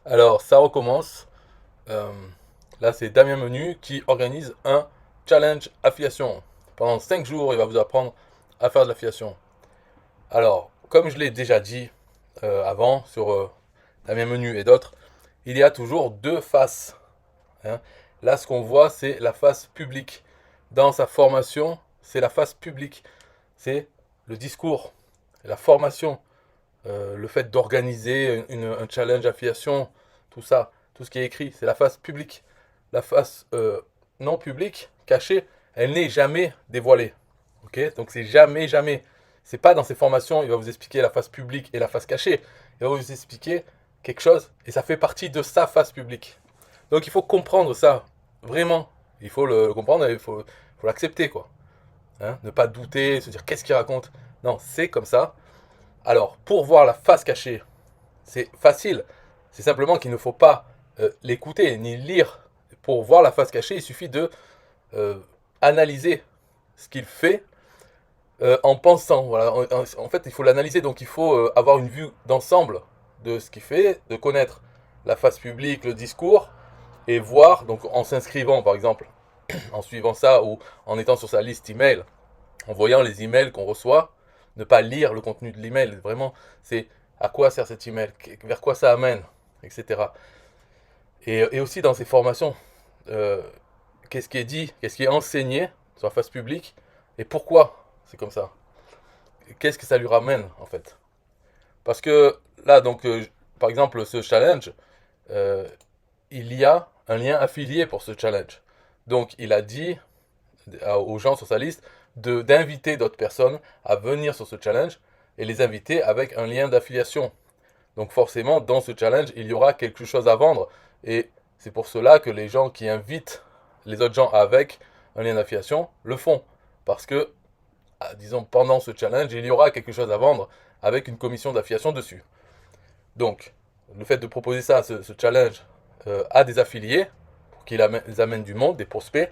Alors, ça recommence. Euh, Là, c'est Damien Menu qui organise un challenge affiliation. Pendant 5 jours, il va vous apprendre à faire de l'affiliation. Alors, comme je l'ai déjà dit avant sur Damien Menu et d'autres, il y a toujours deux faces, hein. Là, ce qu'on voit, c'est la face publique. Dans sa formation, c'est la face publique. C'est le discours, la formation, le fait d'organiser un challenge affiliation, tout ça, tout ce qui est écrit, c'est la face publique. La face non publique, cachée, elle n'est jamais dévoilée. Ok. Donc c'est jamais, jamais. C'est pas dans ses formations, il va vous expliquer la face publique et la face cachée. Il va vous expliquer quelque chose et ça fait partie de sa face publique. Donc il faut comprendre ça, vraiment. Il faut le comprendre et faut l'accepter, quoi. Hein, ne pas douter, se dire qu'est-ce qu'il raconte. Non, c'est comme ça. Alors, pour voir la face cachée, c'est facile. C'est simplement qu'il ne faut pas l'écouter ni lire. Pour voir la face cachée, il suffit de euh, analyser ce qu'il fait en pensant. Voilà. En fait, il faut l'analyser, donc il faut avoir une vue d'ensemble de ce qu'il fait, de connaître la face publique, le discours, et voir, donc en s'inscrivant par exemple, en suivant ça ou en étant sur sa liste email, en voyant les emails qu'on reçoit, ne pas lire le contenu de l'email, vraiment, c'est à quoi sert cet email, vers quoi ça amène, etc. Et aussi dans ces formations, euh, qu'est-ce qui est dit, qu'est-ce qui est enseigné sur la face publique, et pourquoi c'est comme ça. Qu'est-ce que ça lui ramène en fait. Parce que là, donc, par exemple, ce challenge, euh, il y a un lien affilié pour ce challenge. Donc, il a dit aux gens sur sa liste d'inviter d'autres personnes à venir sur ce challenge et les inviter avec un lien d'affiliation. Donc, forcément, dans ce challenge, il y aura quelque chose à vendre. Et c'est pour cela que les gens qui invitent les autres gens avec un lien d'affiliation le font. Parce que, disons, pendant ce challenge, il y aura quelque chose à vendre avec une commission d'affiliation dessus. Donc, le fait de proposer ça, ce challenge, à des affiliés, pour qu'ils amènent du monde, des prospects,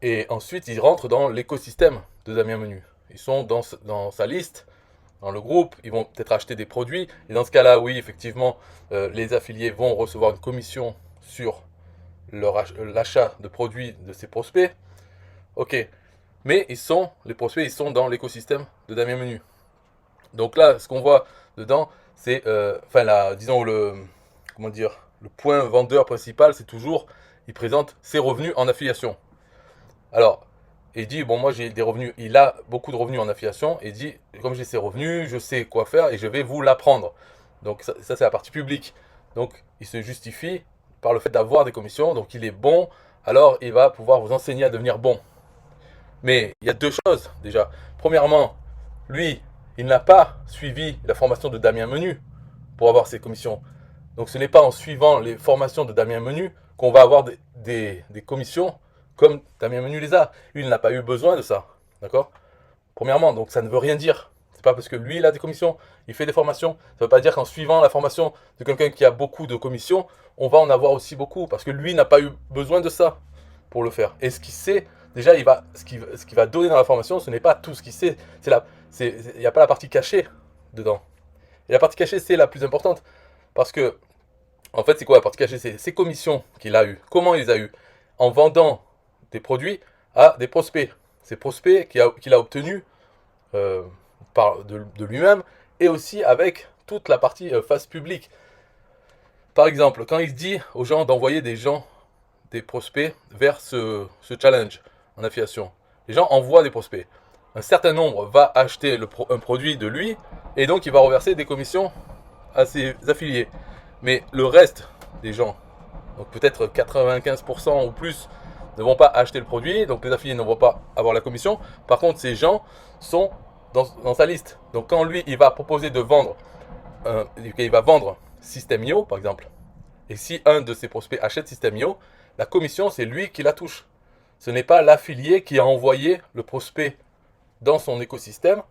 et ensuite ils rentrent dans l'écosystème de Damien Menu. Ils sont dans sa liste, dans le groupe, ils vont peut-être acheter des produits, et dans ce cas-là, oui, effectivement, les affiliés vont recevoir une commission sur l'achat de produits de ces prospects. Ok, mais les prospects, ils sont dans l'écosystème de Damien Menu. Donc là, ce qu'on voit dedans, c'est, disons comment dire, le point vendeur principal, c'est toujours, il présente ses revenus en affiliation. Alors, il dit, bon, moi j'ai des revenus, il a beaucoup de revenus en affiliation, et il dit, comme j'ai ces revenus, je sais quoi faire et je vais vous l'apprendre. Donc ça c'est la partie publique. Donc il se justifie par le fait d'avoir des commissions, donc il est bon, alors il va pouvoir vous enseigner à devenir bon. Mais il y a deux choses déjà. Premièrement, lui, il n'a pas suivi la formation de Damien Menu pour avoir ses commissions. Donc ce n'est pas en suivant les formations de Damien Menu qu'on va avoir des commissions comme Damien Menu les a. Lui, il n'a pas eu besoin de ça. D'accord. Premièrement, donc ça ne veut rien dire. C'est pas parce que lui, il a des commissions, il fait des formations. Ça ne veut pas dire qu'en suivant la formation de quelqu'un qui a beaucoup de commissions, on va en avoir aussi beaucoup. Parce que lui n'a pas eu besoin de ça pour le faire. Et ce qu'il sait, déjà, ce qu'il va donner dans la formation, ce n'est pas tout ce qu'il sait. Il n'y a pas la partie cachée dedans. Et la partie cachée, c'est la plus importante. Parce que, en fait, c'est quoi la partie cachée? C'est ses commissions qu'il a eues. Comment il les a eues? En vendant des produits à des prospects. Ces prospects qu'il a obtenus de lui-même et aussi avec toute la partie face publique. Par exemple, quand il dit aux gens d'envoyer des prospects vers ce challenge en affiliation, les gens envoient des prospects. Un certain nombre va acheter un produit de lui et donc il va reverser des commissions à ses affiliés. Mais le reste des gens, donc peut-être 95% ou plus, ne vont pas acheter le produit, donc les affiliés ne vont pas avoir la commission. Par contre, ces gens sont dans sa liste. Donc quand lui, il va proposer de vendre, il va vendre System.io, par exemple, et si un de ses prospects achète System.io, la commission, c'est lui qui la touche. Ce n'est pas l'affilié qui a envoyé le prospect dans son écosystème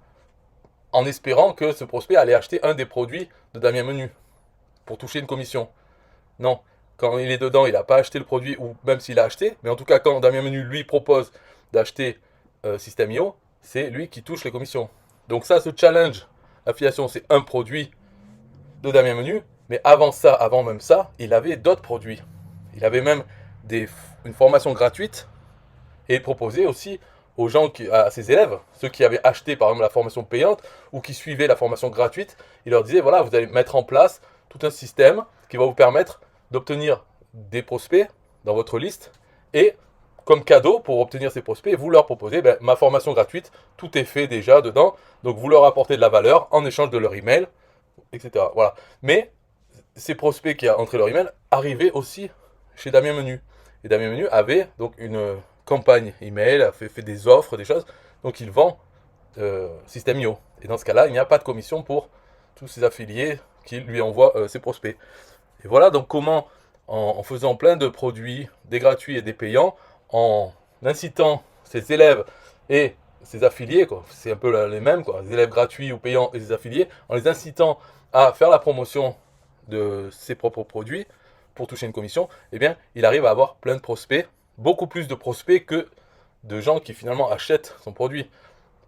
en espérant que ce prospect allait acheter un des produits de Damien Menu pour toucher une commission. Non, quand il est dedans, il n'a pas acheté le produit, ou même s'il a acheté, mais en tout cas, quand Damien Menu lui propose d'acheter System.io, c'est lui qui touche les commissions. Donc ça, ce challenge affiliation, c'est un produit de Damien Menu, Mais avant ça, avant même ça, il avait d'autres produits. Il avait même une formation gratuite et proposait aussi aux gens, à ses élèves, ceux qui avaient acheté par exemple la formation payante ou qui suivaient la formation gratuite, il leur disait voilà, vous allez mettre en place tout un système qui va vous permettre d'obtenir des prospects dans votre liste et comme cadeau pour obtenir ces prospects, vous leur proposez ma formation gratuite, tout est fait déjà dedans, donc vous leur apportez de la valeur en échange de leur email, etc. Voilà. Mais ces prospects qui ont entré leur email arrivaient aussi chez Damien Menu. Et Damien Menu avait donc une campagne email, a fait des offres, des choses. Donc il vend System.io. Et dans ce cas-là, il n'y a pas de commission pour tous ses affiliés qui lui envoient ses prospects. Et voilà donc comment, en faisant plein de produits, des gratuits et des payants, en incitant ses élèves et ses affiliés, c'est un peu les mêmes, les élèves gratuits ou payants et ses affiliés, en les incitant à faire la promotion de ses propres produits pour toucher une commission, eh bien, il arrive à avoir plein de prospects, beaucoup plus de prospects que de gens qui finalement achètent son produit.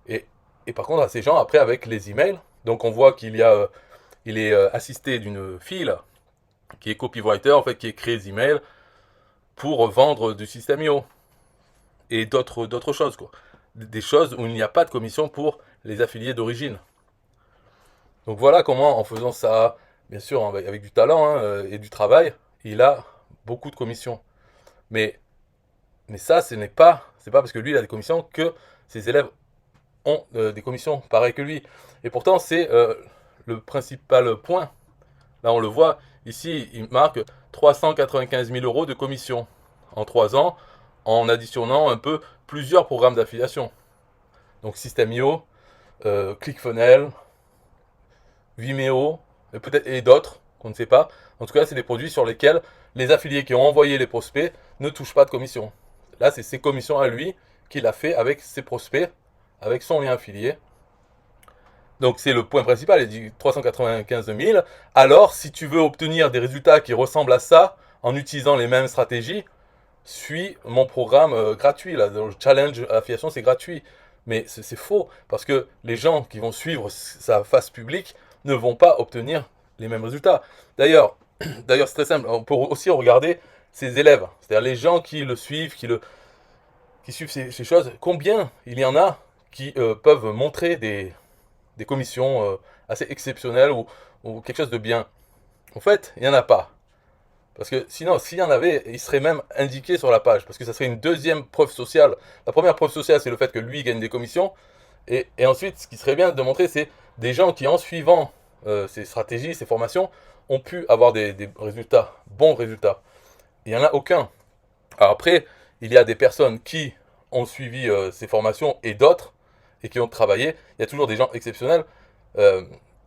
Et, et par contre, à ces gens, après, avec les emails, donc on voit qu'il est assisté d'une fille là, qui est copywriter, en fait, qui écrit des emails pour vendre du System.io et d'autres choses, des choses où il n'y a pas de commission pour les affiliés d'origine. Donc voilà comment, en faisant ça, bien sûr, avec du talent et du travail, il a beaucoup de commissions. Mais, mais ça, c'est pas parce que lui, il a des commissions que ses élèves ont des commissions pareilles que lui. Et pourtant, c'est le principal point. Là, on le voit, ici, il marque 395 000 euros de commission en 3 ans, en additionnant un peu plusieurs programmes d'affiliation. Donc System.io, ClickFunnels, Vimeo, et d'autres qu'on ne sait pas. En tout cas, c'est des produits sur lesquels les affiliés qui ont envoyé les prospects ne touchent pas de commission. Là, c'est ses commissions à lui qu'il a fait avec ses prospects, avec son lien affilié. Donc c'est le point principal, il dit 395 000. Alors, si tu veux obtenir des résultats qui ressemblent à ça, en utilisant les mêmes stratégies, suis mon programme gratuit. Là, le challenge affiliation, c'est gratuit. Mais c'est faux, parce que les gens qui vont suivre sa face publique ne vont pas obtenir les mêmes résultats. D'ailleurs, c'est très simple, on peut aussi regarder ses élèves, c'est-à-dire les gens qui le suivent, qui suivent ces choses, combien il y en a qui peuvent montrer des commissions assez exceptionnelles ou quelque chose de bien. En fait, il n'y en a pas. Parce que sinon, s'il y en avait, il serait même indiqué sur la page. Parce que ça serait une deuxième preuve sociale. La première preuve sociale, c'est le fait que lui gagne des commissions. Et ensuite, ce qui serait bien de montrer, c'est des gens qui, en suivant ces stratégies, ces formations, ont pu avoir des résultats, bons résultats. Il n'y en a aucun. Alors après, il y a des personnes qui ont suivi ces formations et d'autres, et qui ont travaillé. Il y a toujours des gens exceptionnels.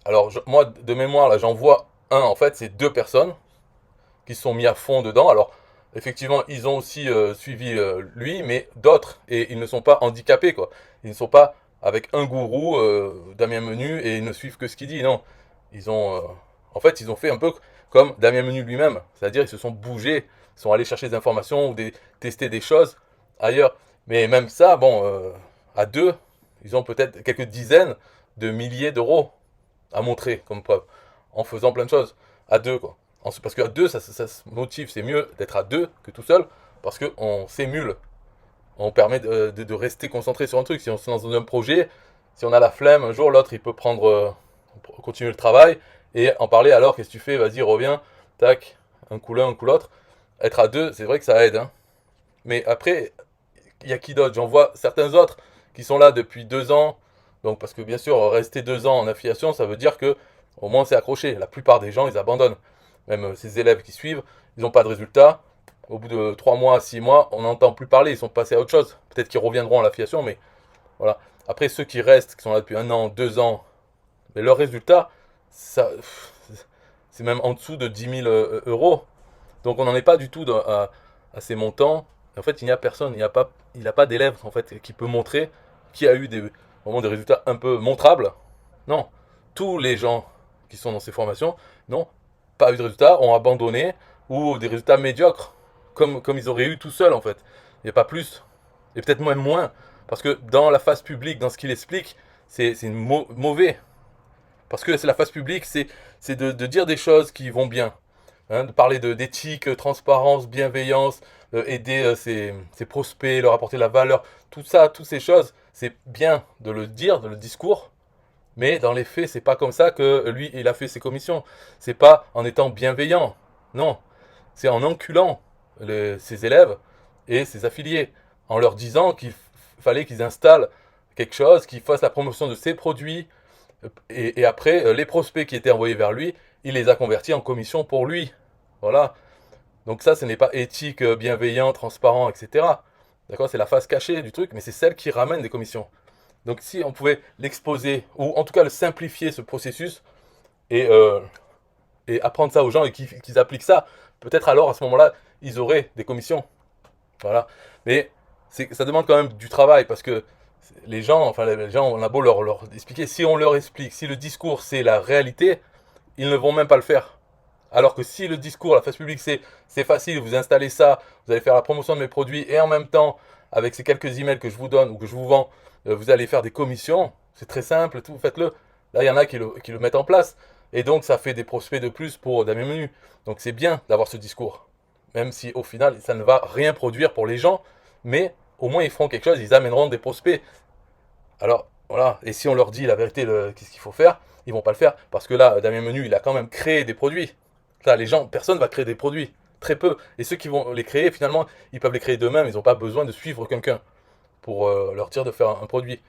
Alors, moi, de mémoire, là, j'en vois un, en fait, c'est 2 personnes qui se sont mis à fond dedans. Alors, effectivement, ils ont aussi suivi lui, mais d'autres, et ils ne sont pas handicapés, Ils ne sont pas avec un gourou, Damien Menu, et ils ne suivent que ce qu'il dit, non. Ils ont, en fait, ils ont fait un peu comme Damien Menu lui-même, c'est-à-dire ils se sont bougés, ils sont allés chercher des informations ou tester des choses ailleurs. Mais même ça, bon, à 2, ils ont peut-être quelques dizaines de milliers d'euros à montrer comme preuve, en faisant plein de choses, à 2, Parce qu'à 2, ça se motive, c'est mieux d'être à 2 que tout seul, parce qu'on s'émule, on permet de rester concentré sur un truc. Si on se lance dans un projet, si on a la flemme, un jour l'autre il peut continuer le travail, et en parler, alors qu'est-ce que tu fais, vas-y, reviens, tac, un coup l'un, un coup l'autre. Être à 2, c'est vrai que ça aide, hein. Mais après, il y a qui d'autre? J'en vois certains autres qui sont là depuis 2 ans, donc parce que bien sûr, rester 2 ans en affiliation, ça veut dire que au moins c'est accroché. La plupart des gens, ils abandonnent. Même ces élèves qui suivent, ils n'ont pas de résultats. Au bout de 3 mois, 6 mois, on n'entend plus parler, ils sont passés à autre chose. Peut-être qu'ils reviendront à l'affiliation, mais voilà. Après, ceux qui restent, qui sont là depuis 1 an, 2 ans, mais leurs résultats, ça, c'est même en dessous de 10 000 euros. Donc on n'en est pas du tout à ces montants. En fait, il n'y a personne, il n'a pas d'élève en fait, qui peut montrer qui a eu vraiment des résultats un peu montrables. Non, tous les gens qui sont dans ces formations n'ont pas eu de résultats, ont abandonné, ou des résultats médiocres, comme ils auraient eu tout seuls en fait. Il n'y a pas plus, et peut-être même moins, parce que dans la phase publique, dans ce qu'il explique, c'est mauvais. Parce que c'est la face publique, c'est de dire des choses qui vont bien. Hein, de parler d'éthique, transparence, bienveillance, aider ses prospects, leur apporter de la valeur. Tout ça, toutes ces choses, c'est bien de le dire, de le discours. Mais dans les faits, c'est pas comme ça que lui, il a fait ses commissions. C'est pas en étant bienveillant. Non. C'est en enculant ses élèves et ses affiliés. En leur disant qu'il fallait qu'ils installent quelque chose, qu'ils fassent la promotion de ses produits. Et après, les prospects qui étaient envoyés vers lui, il les a convertis en commission pour lui. Voilà. Donc ça, ce n'est pas éthique, bienveillant, transparent, etc. D'accord? C'est la face cachée du truc, mais c'est celle qui ramène des commissions. Donc si on pouvait l'exposer, ou en tout cas le simplifier, ce processus, et, euh, et apprendre ça aux gens et qu'ils appliquent ça, peut-être alors à ce moment-là, ils auraient des commissions. Voilà. Mais ça demande quand même du travail, parce que les gens, on a beau leur expliquer, si on leur explique, si le discours c'est la réalité, ils ne vont même pas le faire. Alors que si le discours, la face publique, c'est facile, vous installez ça, vous allez faire la promotion de mes produits, et en même temps, avec ces quelques emails que je vous donne ou que je vous vends, vous allez faire des commissions, c'est très simple, tout, faites-le. Là, il y en a qui le mettent en place, et donc ça fait des prospects de plus pour Damien Menu. Donc c'est bien d'avoir ce discours, même si au final, ça ne va rien produire pour les gens, mais au moins ils feront quelque chose, ils amèneront des prospects. Alors, voilà, et si on leur dit la vérité, qu'est-ce qu'il faut faire, ils vont pas le faire, parce que là, Damien Menu, il a quand même créé des produits. Là, les gens, personne va créer des produits, très peu. Et ceux qui vont les créer, finalement, ils peuvent les créer d'eux-mêmes, ils n'ont pas besoin de suivre quelqu'un pour leur dire de faire un produit.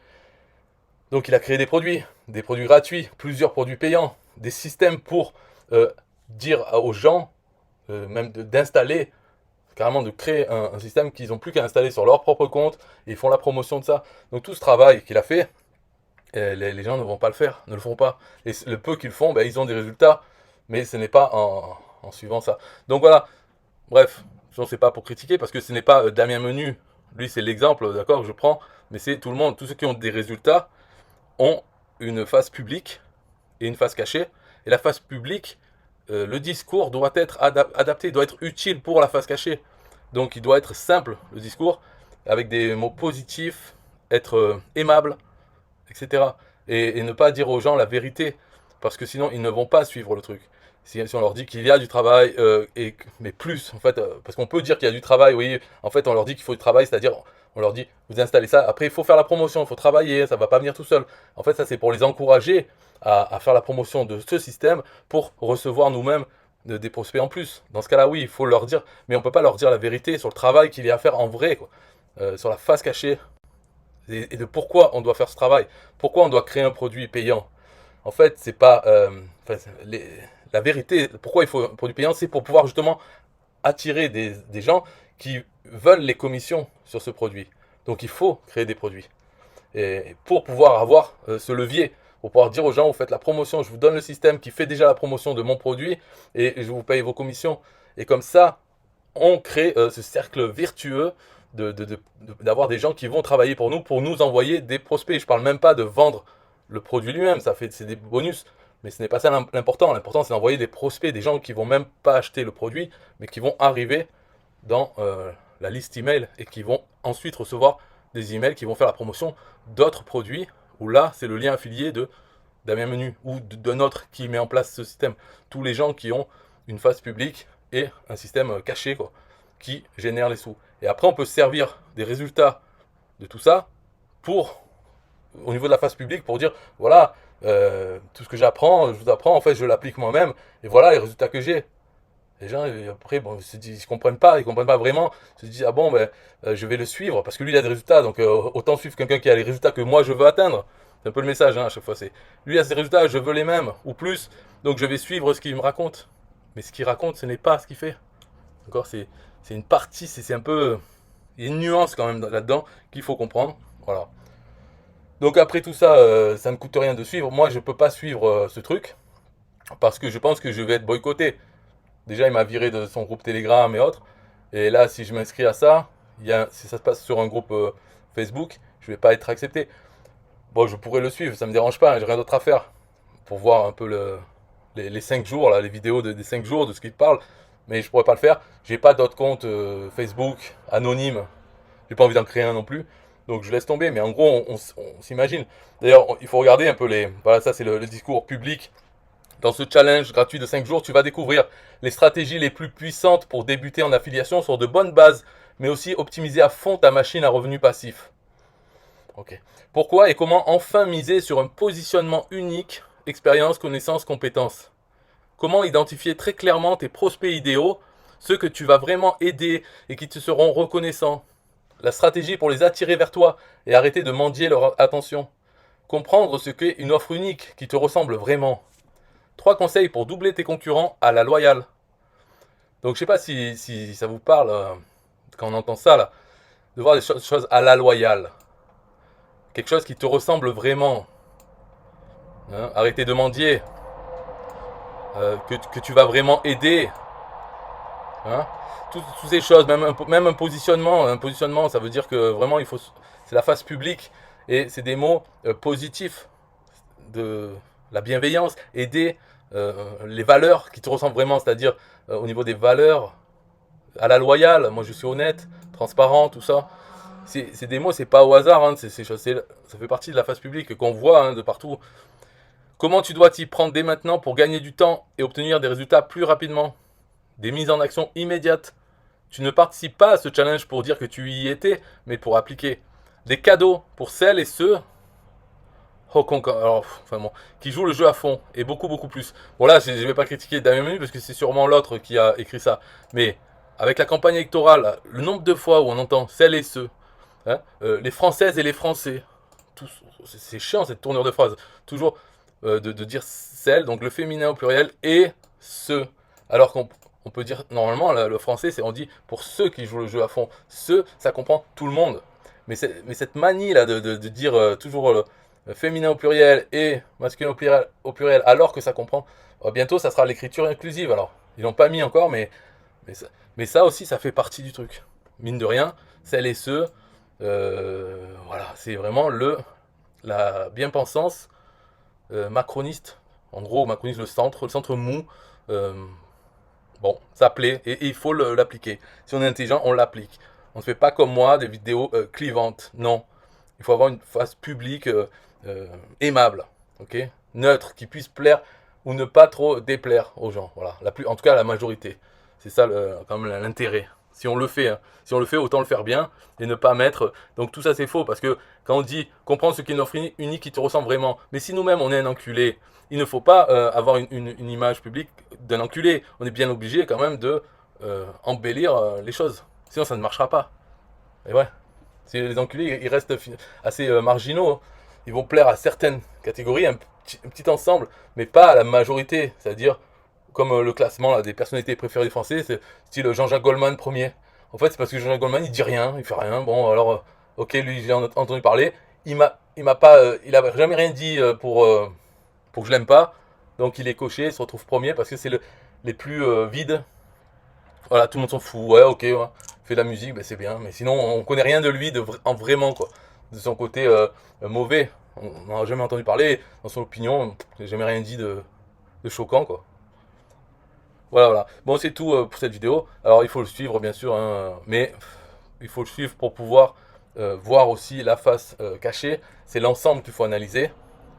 Donc il a créé des produits gratuits, plusieurs produits payants, des systèmes pour dire aux gens, même d'installer, carrément de créer un système qu'ils n'ont plus qu'à installer sur leur propre compte, et ils font la promotion de ça. Donc tout ce travail qu'il a fait, les gens ne vont pas le faire, ne le font pas. Et le peu qu'ils font, ben, ils ont des résultats, mais ce n'est pas en suivant ça. Donc voilà, bref, je ne sais pas pour critiquer, parce que ce n'est pas Damien Menu, lui c'est l'exemple, d'accord, que je prends, mais c'est tout le monde, tous ceux qui ont des résultats ont une face publique et une face cachée. Et la face publique, le discours doit être adapté, doit être utile pour la face cachée. Donc il doit être simple, le discours, avec des mots positifs, être aimable, etc. Et ne pas dire aux gens la vérité, parce que sinon ils ne vont pas suivre le truc. Si on leur dit qu'il y a du travail, mais plus, en fait, parce qu'on peut dire qu'il y a du travail, oui, en fait on leur dit qu'il faut du travail, c'est-à-dire on leur dit, vous installez ça, après il faut faire la promotion, il faut travailler, ça ne va pas venir tout seul. En fait ça c'est pour les encourager à faire la promotion de ce système pour recevoir nous-mêmes des prospects en plus. Dans ce cas-là, oui, il faut leur dire, mais on ne peut pas leur dire la vérité sur le travail qu'il y a à faire en vrai, quoi. Sur la face cachée et de pourquoi on doit faire ce travail, pourquoi on doit créer un produit payant. En fait, c'est pas la vérité. Pourquoi il faut un produit payant, c'est pour pouvoir justement attirer des gens qui veulent les commissions sur ce produit. Donc il faut créer des produits. Et pour pouvoir avoir ce levier, pour pouvoir dire aux gens, vous faites la promotion, je vous donne le système qui fait déjà la promotion de mon produit et je vous paye vos commissions. Et comme ça, on crée ce cercle vertueux d'avoir des gens qui vont travailler pour nous envoyer des prospects. Je ne parle même pas de vendre le produit lui-même, c'est des bonus, mais ce n'est pas ça l'important. L'important, c'est d'envoyer des prospects, des gens qui vont même pas acheter le produit, mais qui vont arriver dans la liste email et qui vont ensuite recevoir des emails qui vont faire la promotion d'autres produits, où là, c'est le lien affilié de Damien Menu ou d'un autre qui met en place ce système. Tous les gens qui ont une face publique et un système caché, quoi, qui génère les sous. Et après, on peut se servir des résultats de tout ça pour, au niveau de la face publique, pour dire, voilà, tout ce que j'apprends, je vous apprends, en fait, je l'applique moi-même, et voilà les résultats que j'ai. Les gens, après, bon, ils comprennent pas vraiment. Ils se disent, ah bon, ben, je vais le suivre, parce que lui, il a des résultats, donc autant suivre quelqu'un qui a les résultats que moi, je veux atteindre. C'est un peu le message, hein, à chaque fois. C'est, lui a ses résultats, je veux les mêmes, ou plus, donc je vais suivre ce qu'il me raconte. Mais ce qu'il raconte, ce n'est pas ce qu'il fait. D'accord, c'est une partie, c'est un peu... Il y a une nuance quand même là-dedans qu'il faut comprendre. Voilà. Donc après tout ça, ça ne coûte rien de suivre. Moi, je ne peux pas suivre ce truc, parce que je pense que je vais être boycotté. Déjà, il m'a viré de son groupe Telegram et autres. Et là, si je m'inscris à ça, si ça se passe sur un groupe Facebook, je ne vais pas être accepté. Bon, je pourrais le suivre, ça ne me dérange pas, hein, j'ai rien d'autre à faire. Pour voir un peu les 5 jours, là, les vidéos des 5 jours, de ce qu'il parle. Mais je pourrais pas le faire. J'ai pas d'autre compte Facebook anonyme. J'ai pas envie d'en créer un non plus. Donc je laisse tomber, mais en gros, on s'imagine. D'ailleurs, il faut regarder un peu les... Voilà, ça c'est le discours public. Dans ce challenge gratuit de 5 jours, tu vas découvrir les stratégies les plus puissantes pour débuter en affiliation sur de bonnes bases, mais aussi optimiser à fond ta machine à revenus passifs. Ok. Pourquoi et comment enfin miser sur un positionnement unique, expérience, connaissance, compétences? Comment identifier très clairement tes prospects idéaux, ceux que tu vas vraiment aider et qui te seront reconnaissants? La stratégie pour les attirer vers toi et arrêter de mendier leur attention. Comprendre ce qu'est une offre unique qui te ressemble vraiment. 3 conseils pour doubler tes concurrents à la loyale. Donc je sais pas si ça vous parle quand on entend ça là, de voir des choses à la loyale. Quelque chose qui te ressemble vraiment. Hein, arrêter de mendier. Que tu vas vraiment aider. Hein, toutes ces choses, même un positionnement. Un positionnement, ça veut dire que vraiment, c'est la face publique. Et c'est des mots positifs. De la bienveillance. Aider les valeurs qui te ressemblent vraiment. C'est-à-dire, au niveau des valeurs, à la loyale. Moi, je suis honnête, transparent, tout ça. C'est des mots, c'est pas au hasard. Hein, ça fait partie de la face publique qu'on voit hein, de partout. Comment tu dois t'y prendre dès maintenant pour gagner du temps et obtenir des résultats plus rapidement? Des mises en action immédiates. Tu ne participes pas à ce challenge pour dire que tu y étais, mais pour appliquer. Des cadeaux pour celles et ceux qui jouent le jeu à fond et beaucoup plus. Bon là, je ne vais pas critiquer Damien Menu parce que c'est sûrement l'autre qui a écrit ça. Mais avec la campagne électorale, le nombre de fois où on entend celles et ceux, hein, les Françaises et les Français, c'est chiant cette tournure de phrase. Toujours de dire celle, donc le féminin au pluriel, et ceux. Alors qu'on peut dire, normalement, le français, on dit pour ceux qui jouent le jeu à fond. Ceux, ça comprend tout le monde. Mais cette manie là de dire toujours féminin au pluriel et masculin au pluriel alors que ça comprend, bientôt ça sera l'écriture inclusive. Alors, ils l'ont pas mis encore, mais, mais ça aussi, ça fait partie du truc. Mine de rien, celles et ceux, voilà, c'est vraiment la bien-pensance macroniste. En gros, macroniste, le centre mou. Euh, bon, ça plaît et il faut l'appliquer. Si on est intelligent, on l'applique. On ne fait pas comme moi des vidéos clivantes. Non. Il faut avoir une face publique aimable, ok, neutre, qui puisse plaire ou ne pas trop déplaire aux gens. Voilà, en tout cas la majorité. C'est ça quand même l'intérêt. Si on le fait, hein. Si on le fait, autant le faire bien et ne pas mettre. Donc tout ça c'est faux parce que quand on dit comprendre ce qu'est une offre unique qui te ressemble vraiment, mais si nous-mêmes on est un enculé, il ne faut pas avoir une image publique d'un enculé. On est bien obligé quand même de embellir les choses. Sinon ça ne marchera pas. Et ouais. Si les enculés, ils restent assez marginaux. Hein. Ils vont plaire à certaines catégories, un petit ensemble, mais pas à la majorité. C'est-à-dire, comme le classement là, des personnalités préférées des Français, c'est style Jean-Jacques Goldman premier. En fait, c'est parce que Jean-Jacques Goldman, il dit rien, il fait rien. Bon, alors, ok, lui, j'ai entendu parler. Il a jamais rien dit pour que je l'aime pas. Donc, il est coché, il se retrouve premier parce que c'est les plus vides. Voilà, tout le monde s'en fout. Ouais, ok, ouais. Fait de la musique, ben c'est bien. Mais sinon, on connaît rien de lui en vraiment, quoi. De son côté mauvais. On n'en a jamais entendu parler. Dans son opinion, il n'a jamais rien dit de choquant, quoi. Voilà. Bon, c'est tout pour cette vidéo. Alors, il faut le suivre, bien sûr, hein, mais il faut le suivre pour pouvoir voir aussi la face cachée. C'est l'ensemble qu'il faut analyser.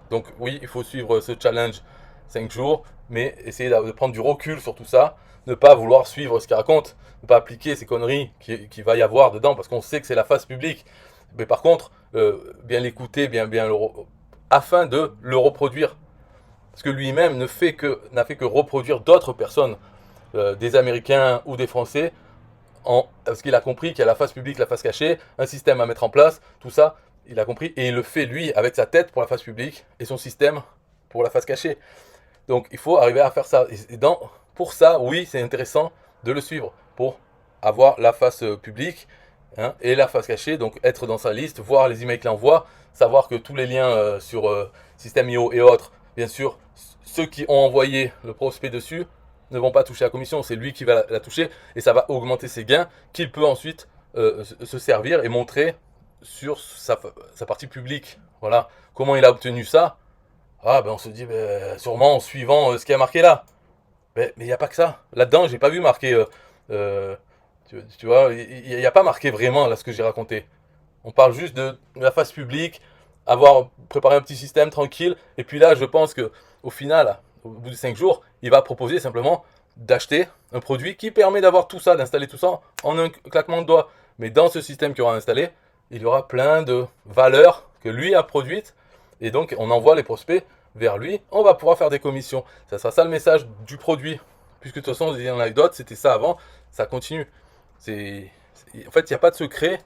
Donc, oui, il faut suivre ce challenge 5 jours, mais essayer de prendre du recul sur tout ça. Ne pas vouloir suivre ce qu'il raconte, ne pas appliquer ces conneries qu'il va y avoir dedans, parce qu'on sait que c'est la face publique. Mais par contre, bien l'écouter, afin de le reproduire. Parce que lui-même n'a fait que reproduire d'autres personnes, des Américains ou des Français, parce qu'il a compris qu'il y a la face publique, la face cachée, un système à mettre en place, tout ça, il a compris, et il le fait lui avec sa tête pour la face publique et son système pour la face cachée. Donc il faut arriver à faire ça. Pour ça, oui, c'est intéressant de le suivre, pour avoir la face publique hein, et la face cachée, donc être dans sa liste, voir les emails qu'il envoie, savoir que tous les liens sur System.io et autres, bien sûr, ceux qui ont envoyé le prospect dessus ne vont pas toucher la commission, c'est lui qui va la toucher et ça va augmenter ses gains qu'il peut ensuite se servir et montrer sur sa partie publique. Voilà, comment il a obtenu ça. Ah ben on se dit sûrement en suivant ce qui a marqué là. Mais il n'y a pas que ça. Là-dedans, j'ai pas vu marquer. Tu vois, il n'y a pas marqué vraiment là ce que j'ai raconté. On parle juste de la phase publique, avoir préparé un petit système tranquille. Et puis là, je pense que au final, au bout de 5 jours, il va proposer simplement d'acheter un produit qui permet d'avoir tout ça, d'installer tout ça en un claquement de doigts. Mais dans ce système qu'il aura installé, il y aura plein de valeurs que lui a produites. Et donc, on envoie les prospects vers lui. On va pouvoir faire des commissions. Ça sera ça le message du produit. Puisque de toute façon, il y en a d'autres, c'était ça avant, ça continue. En fait, il n'y a pas de secret.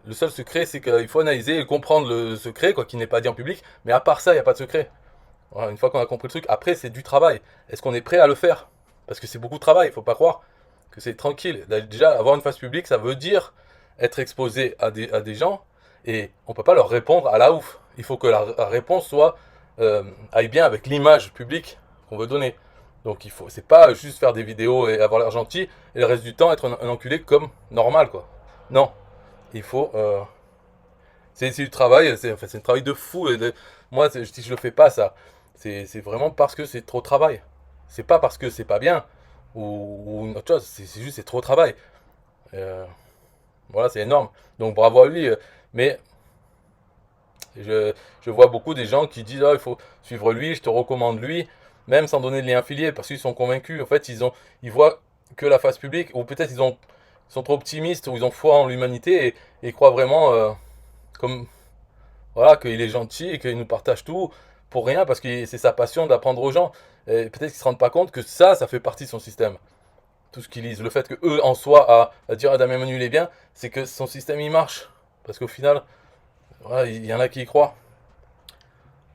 Le seul secret, c'est qu'il faut analyser et comprendre le secret, quoi, qui n'est pas dit en public. Mais à part ça, il n'y a pas de secret. Voilà, une fois qu'on a compris le truc, après, c'est du travail. Est-ce qu'on est prêt à le faire? Parce que c'est beaucoup de travail, il ne faut pas croire que c'est tranquille. Déjà, avoir une face publique, ça veut dire être exposé à des gens et on ne peut pas leur répondre à la ouf. Il faut que la réponse soit aille bien avec l'image publique qu'on veut donner. Donc c'est pas juste faire des vidéos et avoir l'air gentil et le reste du temps être un enculé comme normal, quoi. Non, il faut c'est du travail, c'est un travail de fou. Moi, si je le fais pas, ça, c'est vraiment parce que c'est trop de travail. C'est pas parce que c'est pas bien ou une autre chose, c'est juste c'est trop de travail. Euh, voilà, c'est énorme. Donc bravo à lui. Mais je, je vois beaucoup des gens qui disent ah, il faut suivre lui, je te recommande lui, même sans donner de lien affilié, parce qu'ils sont convaincus. En fait, ils voient que la face publique, ou peut-être ils sont trop optimistes, ou ils ont foi en l'humanité et croient vraiment comme voilà, qu'il est gentil et qu'il nous partage tout pour rien parce que c'est sa passion d'apprendre aux gens. Et peut-être qu'ils ne se rendent pas compte que ça fait partie de son système. Tout ce qu'ils lisent, le fait que eux en soi à dire à Damien Manu il est bien, c'est que son système il marche. Parce qu'au final, voilà, il y en a qui y croient.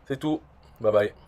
C'est tout. Bye bye.